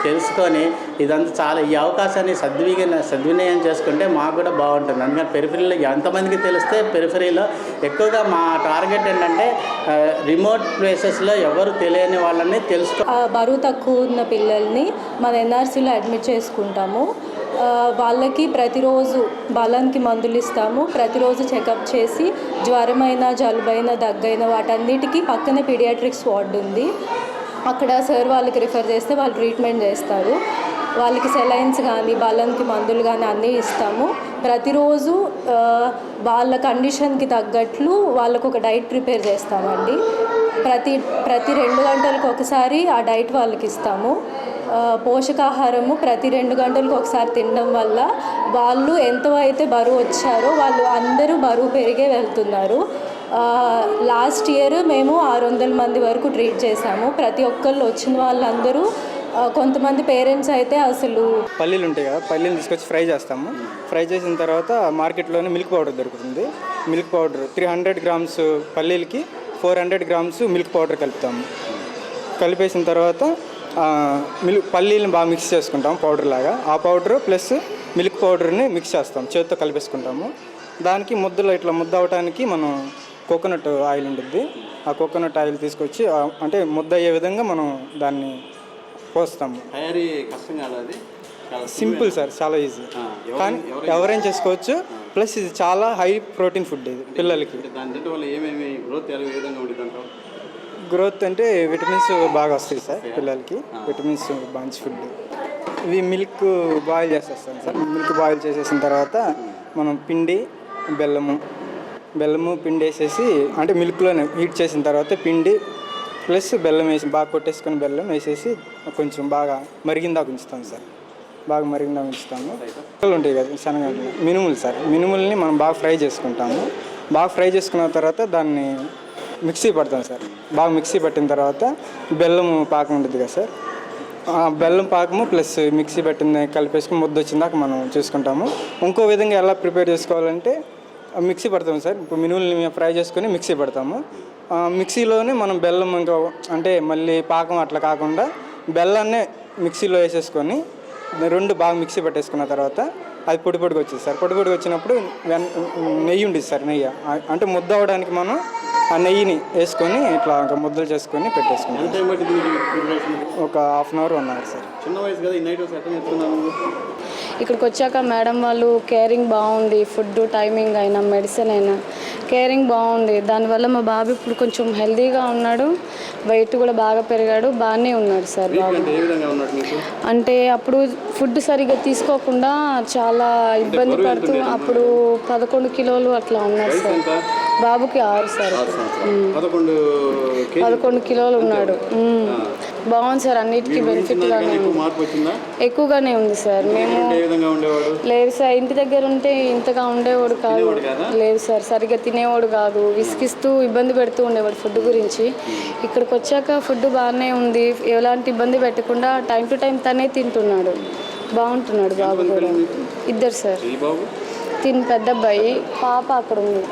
S15: తెలుసుకొని ఇదంతా చాలా ఈ అవకాశాన్ని సద్వినియోగం చేసుకుంటే మాకు కూడా బాగుంటుంది. అందుకని పెరిఫరీలో ఎంతమందికి తెలిస్తే పెరిఫరీలో ఎక్కువగా మా టార్గెట్ ఏంటంటే రిమోట్ ప్లేసెస్లో ఎవరు తెలియని వాళ్ళని
S16: బరువు తక్కువ ఉన్న పిల్లల్ని మన ఎన్ఆర్సీలో అడ్మిట్ చేసుకుంటాము. వాళ్ళకి ప్రతిరోజు బలానికి మందులు ఇస్తాము. ప్రతిరోజు చెకప్ చేసి జ్వరమైన, జలుబైన, దగ్గైన వాటన్నిటికీ పక్కనే పీడియాట్రిక్స్ వార్డ్ ఉంది. అక్కడ సార్ వాళ్ళకి రిఫర్ చేస్తే వాళ్ళు ట్రీట్మెంట్ చేస్తారు. వాళ్ళకి సెలైన్స్ కానీ బలానికి మందులు కానీ అన్నీ ఇస్తాము. ప్రతిరోజు వాళ్ళ కండిషన్కి తగ్గట్లు వాళ్ళకు ఒక డైట్ ప్రిపేర్ చేస్తామండి. ప్రతి 2 గంటలకు ఒకసారి ఆ డైట్ వాళ్ళకి ఇస్తాము. పోషకాహారము ప్రతి 2 గంటలకు ఒకసారి తినడం వల్ల వాళ్ళు ఎంతైతే బరువు వచ్చారో వాళ్ళు అందరూ బరువు పెరిగే వెళ్తున్నారు. లాస్ట్ ఇయర్ మేము 600 మంది వరకు ట్రీట్ చేశాము. ప్రతి ఒక్కళ్ళు వచ్చిన వాళ్ళందరూ, కొంతమంది పేరెంట్స్ అయితే అసలు
S17: పల్లీలు ఉంటాయి కదా, పల్లీలు తీసుకొచ్చి ఫ్రై చేస్తాము. ఫ్రై చేసిన తర్వాత మార్కెట్లోనే మిల్క్ పౌడర్ దొరుకుతుంది. మిల్క్ పౌడర్ 300 గ్రామ్స్ పల్లీలకి 400 గ్రామ్స్ మిల్క్ పౌడర్ కలుపుతాము. కలిపేసిన తర్వాత పల్లీలను బాగా మిక్స్ చేసుకుంటాం పౌడర్ లాగా. ఆ పౌడర్ ప్లస్ మిల్క్ పౌడర్ని మిక్స్ చేస్తాం, చేతితో కలిపేసుకుంటాము. దానికి ముద్దలో ఇట్లా ముద్ద అవడానికి మనం కోకోనట్ ఆయిల్ ఉంటుంది. ఆ కోకోనట్ ఆయిల్ తీసుకొచ్చి అంటే ముద్ద అయ్యే విధంగా మనం దాన్ని పోస్తాము. సింపుల్ సార్, చాలా ఈజీ, కానీ ఎవరైనా చేసుకోవచ్చు. ప్లస్ ఇది చాలా హై ప్రోటీన్ ఫుడ్ ఇది పిల్లలకి. గ్రోత్ అంటే విటమిన్స్ బాగా వస్తాయి సార్ పిల్లలకి. విటమిన్స్ మంచి ఫుడ్. ఇవి మిల్క్ బాయిల్ చేసేస్తాం సార్. మిల్క్ బాయిల్ చేసేసిన తర్వాత మనం పిండి, బెల్లము పిండి వేసేసి, అంటే మిల్క్లోనే హీట్ చేసిన తర్వాత పిండి ప్లస్ బెల్లం వేసి బాగా కొట్టేసుకొని బెల్లం వేసేసి కొంచెం బాగా మరిగిందాక ఉంచుతాం సార్. బాగా మరిగిందాక ఉంచుతాము. ఉంటాయి కదా శనగలు, మినుములు సార్. మినుముల్ని మనం బాగా ఫ్రై చేసుకుంటాము. బాగా ఫ్రై చేసుకున్న తర్వాత దాన్ని మిక్సీ పడతాం సార్. బాగా మిక్సీ పట్టిన తర్వాత బెల్లం పాకం ఉంటుంది కదా సార్, ఆ బెల్లం పాకము ప్లస్ మిక్సీ పట్టింది కలిపేసుకుని ముద్ద వచ్చిందాక మనం చూసుకుంటాము. ఇంకో విధంగా ఎలా ప్రిపేర్ చేసుకోవాలంటే మిక్సీ పడతాం సార్. ఇప్పుడు మినుముల్ని ఫ్రై చేసుకొని మిక్సీ పడతాము. మిక్సీలోనే మనం బెల్లం ఇంకా అంటే మళ్ళీ పాకం అట్లా కాకుండా బెల్లాన్నే మిక్సీలో వేసేసుకొని రెండు బాగా మిక్సీ పెట్టేసుకున్న తర్వాత అది పొడి పొడిగా వచ్చేది సార్. పొడి పొడిగా వచ్చినప్పుడు నెయ్యి ఉండేది సార్. నెయ్యి అంటే ముద్ద అవ్వడానికి మనం ఆ నెయ్యిని వేసుకొని ఇట్లా ఇంకా ముద్దలు చేసుకొని పెట్టేసుకున్నాం. ఒక half an hour 1 hour sir.
S5: చిన్న వయసు కదా, ఈ నైట్ ఎట్లా నేర్చుకున్నాను?
S18: ఇక్కడికి వచ్చాక మేడం వాళ్ళు కేరింగ్ బాగుంది, ఫుడ్ టైమింగ్ అయినా మెడిసిన్ అయినా కేరింగ్ బాగుంది. దానివల్ల మా బాబు ఇప్పుడు కొంచెం హెల్తీగా ఉన్నాడు, వెయిట్ కూడా బాగా పెరిగాడు, బాగానే ఉన్నాడు సార్ బాబు. అంటే అప్పుడు ఫుడ్ సరిగ్గా తీసుకోకుండా చాలా ఇబ్బంది పడుతూ అప్పుడు 11 కిలోలు అట్లా ఉన్నాడు సార్. బాబుకి 6 సార్. 11 కిలోలు ఉన్నాడు. బాగుంది సార్, అన్నిటికీ బెనిఫిట్గానే ఉంది. ఎక్కువగానే ఉంది సార్. మేము లేదు సార్, ఇంటి దగ్గర ఉంటే ఇంతగా ఉండేవాడు కాదు. లేదు సార్, సరిగ్గా తినేవాడు కాదు, విసిగిస్తూ ఇబ్బంది పెడుతూ ఉండేవాడు ఫుడ్ గురించి. ఇక్కడికి వచ్చాక ఫుడ్ బాగానే ఉంది, ఎలాంటి ఇబ్బంది పెట్టకుండా టైం టు టైం తనే తింటున్నాడు, బాగుంటున్నాడు బాబు కూడా. 2 సార్. పెద్ద అబ్బాయి, పాప అక్కడ ఉంది.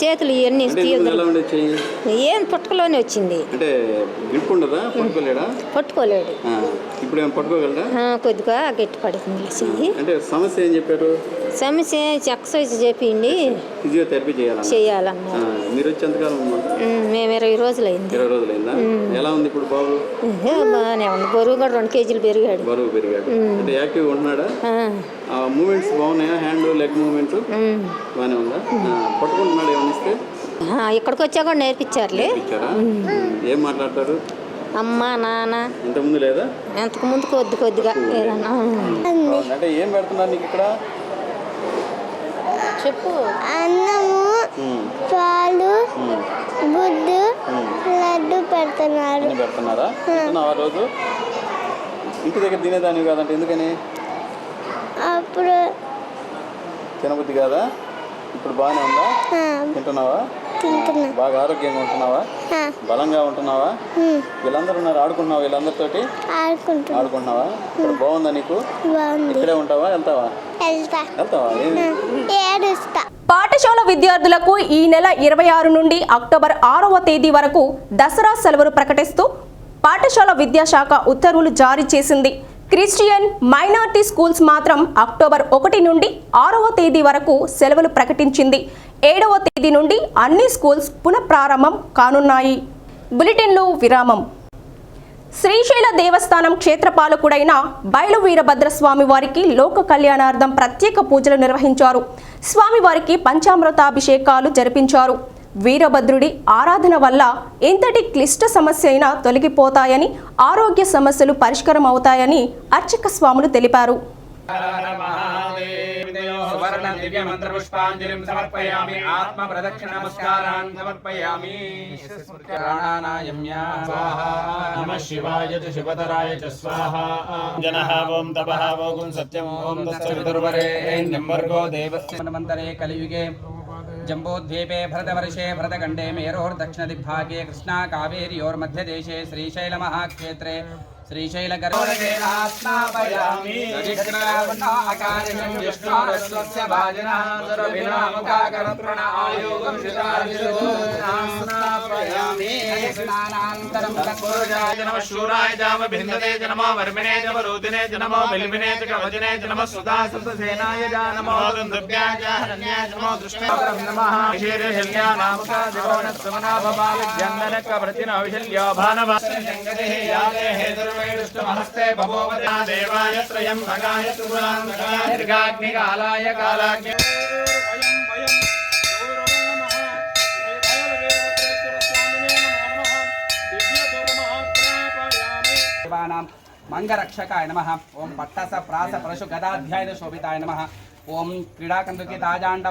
S19: చేతులు ఇవన్నీ ఏం పట్టుకలోనే వచ్చింది.
S5: అంటే గ్రిప్ ఉండదా?
S19: పట్టుకోలేడు.
S5: ఇప్పుడు ఏమైనా పట్టుకోగలరా?
S19: కొద్దిగా గట్టి పడుతుంది చెయ్యి.
S5: అంటే సమస్య ఏం చెప్పారు?
S19: సమస్య ఎక్సర్సైజ్ చెప్పిండి,
S5: ఫిజియోథెరపీ
S19: చేయాలన్నా.
S5: మీరు వచ్చి ఎంతకాలం?
S19: మేము 20 రోజులు అయింది.
S5: 20 రోజులైందా? ఎలా ఉంది ఇప్పుడు బాబు?
S19: బాగానే ఉంది. బరువు కూడా 2 కేజీలు పెరిగాడు.
S5: బరువు పెరిగాడు. అంటే యాక్టివ్గా ఉంటున్నాడా? మూమెంట్స్ బాగున్నాయా? హ్యాండ్ లెగ్ మూమెంట్స్ బాగానే ఉందా? పట్టుకుంటున్నాడు ఏమని ఇస్తే?
S19: ఇక్కడికి వచ్చా కూడా నేర్పించారులే.
S5: ఏం మాట్లాడతాడు?
S19: అమ్మ నాన్న.
S5: ఇంతకుముందు లేదా?
S19: ఎంతకు ముందు కొద్దిగా ఏదన్నా.
S5: అంటే ఏం పెడుతున్నారు నీకు ఇక్కడ?
S19: చెప్పు.
S20: అన్నము, పాలు, గుడ్డు, లడ్డు పెడుతున్నారు.
S5: పెడుతున్నారా? తింటున్నావా రోజు? ఇంటి దగ్గర తినేదాన్ని కాదంటే ఎందుకని?
S20: అప్పుడు
S5: తినబుద్ధి కాదా? ఇప్పుడు బాగానే ఉందా? తింటున్నావా? బాగా ఆరోగ్యంగా ఉంటున్నావా? బలంగా ఉంటున్నావా? వీళ్ళందరూ ఉన్నారు, ఆడుకుంటున్నావా? వీళ్ళందరితోటి ఆడుకుంటున్నావా? ఇప్పుడు బాగుందా నీకు? ఇక్కడే ఉంటావా? వెళ్తావా?
S1: పాఠశాల విద్యార్థులకు ఈ నెల 26 నుండి అక్టోబర్ 6వ తేదీ వరకు దసరా సెలవులు ప్రకటిస్తూ పాఠశాల విద్యాశాఖ ఉత్తర్వులు జారీ చేసింది. క్రిస్టియన్ మైనారిటీ స్కూల్స్ మాత్రం అక్టోబర్ 1 నుండి 6వ తేదీ వరకు సెలవులు ప్రకటించింది. 7వ తేదీ నుండి అన్ని స్కూల్స్ పునఃప్రారంభం కానున్నాయి. బులెటిన్లో విరామం. శ్రీశైల దేవస్థానం క్షేత్రపాలకుడైన బయలు వీరభద్ర స్వామివారికి లోక కళ్యాణార్థం ప్రత్యేక పూజలు నిర్వహించారు. స్వామివారికి పంచామృతాభిషేకాలు జరిపించారు. వీరభద్రుడి ఆరాధన వల్ల ఎంతటి క్లిష్ట సమస్య అయినా తొలగిపోతాయని, ఆరోగ్య సమస్యలు పరిష్కారం అవుతాయని అర్చక స్వాములు తెలిపారు.
S12: సువర్ణ దివ్య మంత్ర పుష్పాంజలిం సమర్పయామి. ఆత్మ ప్రదక్షిణ నమస్కారాన్ సమర్పయామి. ప్రాణానాయమ్యా స్వాహా. నమః శివాయ చ శివతరాయ చ స్వాహా. జనః ఓం తపః ఓం సత్యం ఓం తత్సవితుర్వరేణ్యం భర్గో దేవస్య మన్వంతరే కలియుగే जम्बोद्वीपे भरतवर्षे भरतखण्डे मेरोर्दक्षिणदिग्भागे कृष्णा कावेर्योर्मध्यदेशे श्रीशैलमहाक्षेत्रे श्रीशैलगर्भोदकेनास्नापयामि सजिग्नावनाकारिणं विष्णोरस्वस्य भाजनः सुरभिनामुखाकरत्रण आयोगं शितार्जितोस्नापयामि स्नानान्तरं तत्पुरुषाय नमः शूराय जामभिन्दते च नमो वर्मिणे च वरुदिने च नमो बिल्विने च कवचने च नमः सुधासुतसेनाय च नमो दुन्दुभ्याय च हरण्याय च नमो दृष्टेन्द्रं नमः शीर्षल्या नामका दिवोनस्समना भवाविद्यन्दनकवृत्तिन विशल्यो भानवासंगतिः याते हेतुर् नमस्ते भगवते देवाय त्रयं भगाय त्रिपुरान्तकाय दीर्घाग्निकालाय कालाग्नि मंगरक्षकाय नमः. ओम पट्टस प्रास परशु गदाध्याय शोभिताय नमः. ओम क्रीडाकंदुकी ताजांड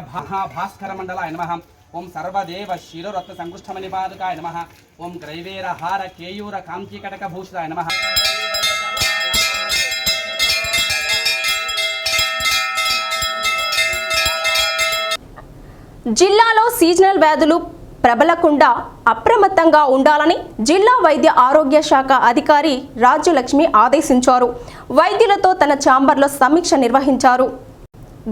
S12: भास्कर मंडलाय नमः. ओम सर्वदेव शिरोरत्न संकुष्ठमणिपादकाय नमः. ओम ग्रैवेर हार केयूर कांची कटक भूषिताय नमः.
S1: జిల్లాలో సీజనల్ వ్యాధులు ప్రబలకుండా అప్రమత్తంగా ఉండాలని జిల్లా వైద్య ఆరోగ్య శాఖ అధికారి రాజ్యలక్ష్మి ఆదేశించారు. వైద్యులతో తన ఛాంబర్లో సమీక్ష నిర్వహించారు.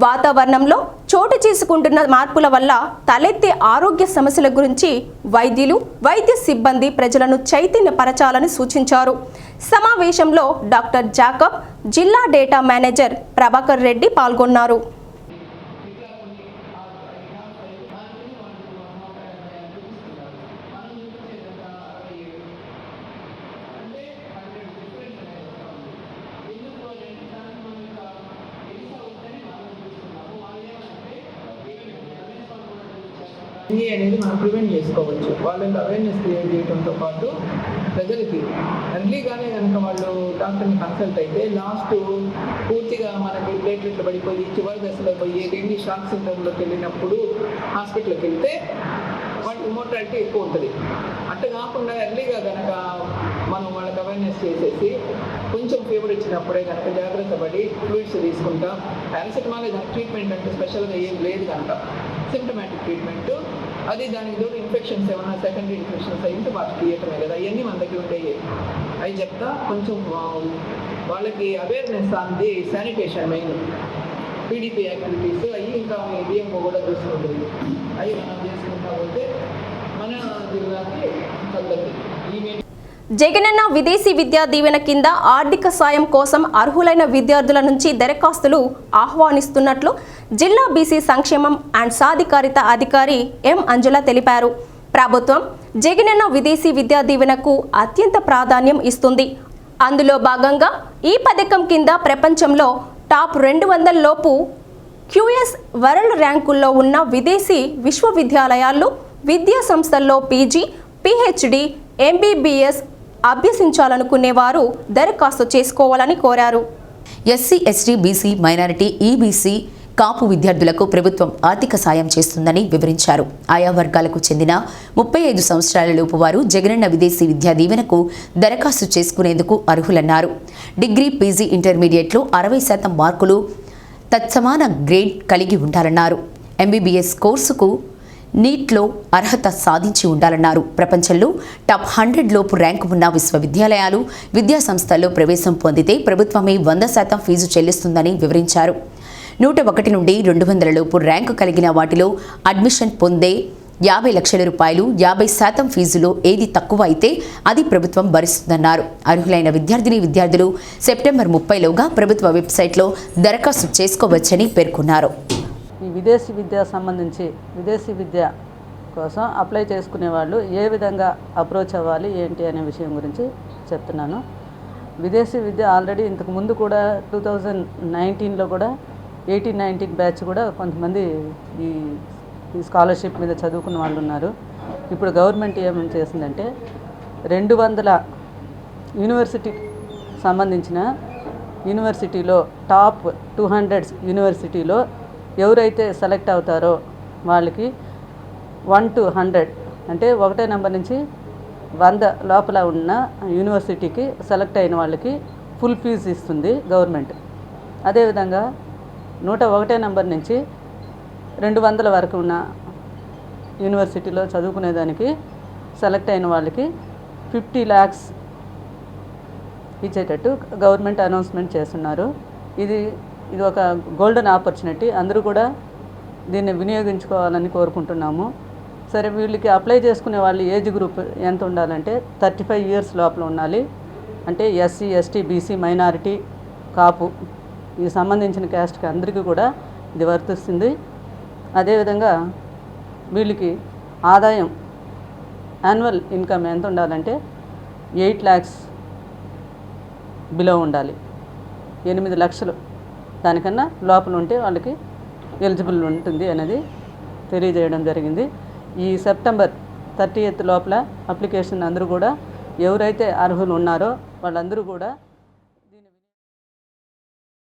S1: వాతావరణంలో చోటు చేసుకుంటున్న మార్పుల వల్ల తలెత్తే ఆరోగ్య సమస్యల గురించి వైద్యులు, వైద్య సిబ్బంది ప్రజలను చైతన్యపరచాలని సూచించారు. సమావేశంలో డాక్టర్ జాకబ్, జిల్లా డేటా మేనేజర్ ప్రభాకర్ రెడ్డి పాల్గొన్నారు.
S21: డెంగీ అనేది మనం ప్రివెంట్ చేసుకోవచ్చు. వాళ్ళకి అవేర్నెస్ క్రియేట్ చేయడంతో పాటు ప్రజలకి ఎర్లీగానే కనుక వాళ్ళు డాక్టర్ని కన్సల్ట్ అయితే లాస్ట్ పూర్తిగా మనకి ప్లేట్లెట్లు పడిపోయి చివరి దశలో పోయి డెంగీ షాక్ సిండ్రోమ్లోకి వెళ్ళినప్పుడు హాస్పిటల్కి వెళ్తే వాళ్ళకి మోర్టాలిటీ ఎక్కువ ఉంటుంది. అట్లా కాకుండా ఎర్లీగా కనుక మనం వాళ్ళకి అవేర్నెస్ చేసేసి కొంచెం ఫీవర్ ఇచ్చినప్పుడే కనుక జాగ్రత్త పడి ఫ్లూయిడ్స్ తీసుకుంటాం. పారాసిటమాల్ ట్రీట్మెంట్ అంటే స్పెషల్గా ఏం లేదు కనుక సిమ్టమాటిక్ ట్రీట్మెంట్, అది దానికి తోడు ఇన్ఫెక్షన్స్ ఏమన్నా సెకండరీ ఇన్ఫెక్షన్స్ అయితే వాటికి ఇవ్వటమే కదా, అవన్నీ మన దగ్గర ఉంటాయి. అవి చెప్తా కొంచెం వాళ్ళకి awareness on the sanitation main PDP activities అవి ఇంకా డిఎంఓ కూడా చూసుకుంటుంది. అవి మనం చేసుకుంటా పోతే మన జిల్లాకి తగ్గదు.
S1: జగనన్న విదేశీ విద్యా దీవెన కింద ఆర్థిక సాయం కోసం అర్హులైన విద్యార్థుల నుంచి దరఖాస్తులు ఆహ్వానిస్తున్నట్లు జిల్లా బీసీ సంక్షేమం అండ్ సాధికారిత అధికారి ఎం అంజల తెలిపారు. ప్రభుత్వం జగనన్న విదేశీ విద్యా దీవెనకు అత్యంత ప్రాధాన్యం ఇస్తుంది. అందులో భాగంగా ఈ పథకం కింద ప్రపంచంలో టాప్ 200 లోపు క్యూఎస్ వరల్డ్ ర్యాంకుల్లో ఉన్న విదేశీ విశ్వవిద్యాలయాలు, విద్యా సంస్థల్లో పీజీ, పిహెచ్డి, ఎంబీబీఎస్ అభ్యసించాలనుకునేవారు దరఖాస్తు చేసుకోవాలని కోరారు.
S2: SC, ST, BC, minority, EBC, Kapu విద్యార్థులకు ప్రభుత్వం ఆర్థిక సాయం చేస్తుందని వివరించారు. ఆయా వర్గాలకు చెందిన 35 సంవత్సరాలలోపు వారు జగనన్న విదేశీ విద్యా దీవెనకు దరఖాస్తు చేసుకునేందుకు అర్హులన్నారు. డిగ్రీ, పీజీ, ఇంటర్మీడియట్లో 60% మార్కులు తత్సమాన గ్రేడ్ కలిగి ఉండాలన్నారు. ఎంబీబీఎస్ కోర్సుకు నీట్లో అర్హత సాధించి ఉండాలన్నారు. ప్రపంచంలో టాప్ 100 లోపు ర్యాంకు ఉన్న విశ్వవిద్యాలయాలు, విద్యా సంస్థల్లో ప్రవేశం పొందితే ప్రభుత్వమే 100% ఫీజు చెల్లిస్తుందని వివరించారు. 101 నుండి 200 లోపు ర్యాంకు కలిగిన వాటిలో అడ్మిషన్ పొందే 50 లక్షల రూపాయలు, 50% ఫీజులో ఏది తక్కువ అయితే అది ప్రభుత్వం భరిస్తుందన్నారు. అర్హులైన విద్యార్థులు సెప్టెంబర్ 30లోగా ప్రభుత్వ వెబ్సైట్లో దరఖాస్తు చేసుకోవచ్చని పేర్కొన్నారు.
S22: ఈ విదేశీ విద్య సంబంధించి విదేశీ విద్య కోసం అప్లై చేసుకునే వాళ్ళు ఏ విధంగా అప్రోచ్ అవ్వాలి ఏంటి అనే విషయం గురించి చెప్తున్నాను. విదేశీ విద్య ఆల్రెడీ ఇంతకు ముందు కూడా 2019లో కూడా 18-19 బ్యాచ్ కూడా కొంతమంది ఈ స్కాలర్షిప్ మీద చదువుకున్న వాళ్ళు ఉన్నారు. ఇప్పుడు గవర్నమెంట్ ఏమేమి చేసిందంటే 200 యూనివర్సిటీకి సంబంధించిన యూనివర్సిటీలో టాప్ 200 యూనివర్సిటీలో ఎవరైతే సెలెక్ట్ అవుతారో వాళ్ళకి 1 to 100 అంటే 1వ నెంబర్ నుంచి 100 లోపల ఉన్న యూనివర్సిటీకి సెలెక్ట్ అయిన వాళ్ళకి ఫుల్ ఫీజు ఇస్తుంది గవర్నమెంట్. అదేవిధంగా 101వ నెంబర్ నుంచి 200 వరకు ఉన్న యూనివర్సిటీలో చదువుకునేదానికి సెలెక్ట్ అయిన వాళ్ళకి 50 lakhs ఇచ్చేటట్టు గవర్నమెంట్ అనౌన్స్మెంట్ చేస్తున్నారు. ఇది ఒక గోల్డెన్ ఆపర్చునిటీ, అందరూ కూడా దీన్ని వినియోగించుకోవాలని కోరుకుంటున్నాము. సరే, వీళ్ళకి అప్లై చేసుకునే వాళ్ళు ఏజ్ గ్రూప్ ఎంత ఉండాలంటే 35 years లోపల ఉండాలి. అంటే ఎస్సీ, ఎస్టీ, బీసీ, మైనారిటీ, కాపు ఈ సంబంధించిన క్యాస్ట్కి అందరికీ కూడా ఇది వర్తిస్తుంది. అదేవిధంగా వీళ్ళకి ఆదాయం యాన్యువల్ ఇన్కమ్ ఎంత ఉండాలంటే 8 lakhs బిలో ఉండాలి. 8 లక్షలు దానికన్నా లోపల ఉంటే వాళ్ళకి ఎలిజిబుల్ ఉంటుంది అనేది తెలియజేయడం జరిగింది. ఈ సెప్టెంబర్ 30th లోపల అప్లికేషన్ అందరూ కూడా ఎవరైతే అర్హులు ఉన్నారో వాళ్ళందరూ కూడా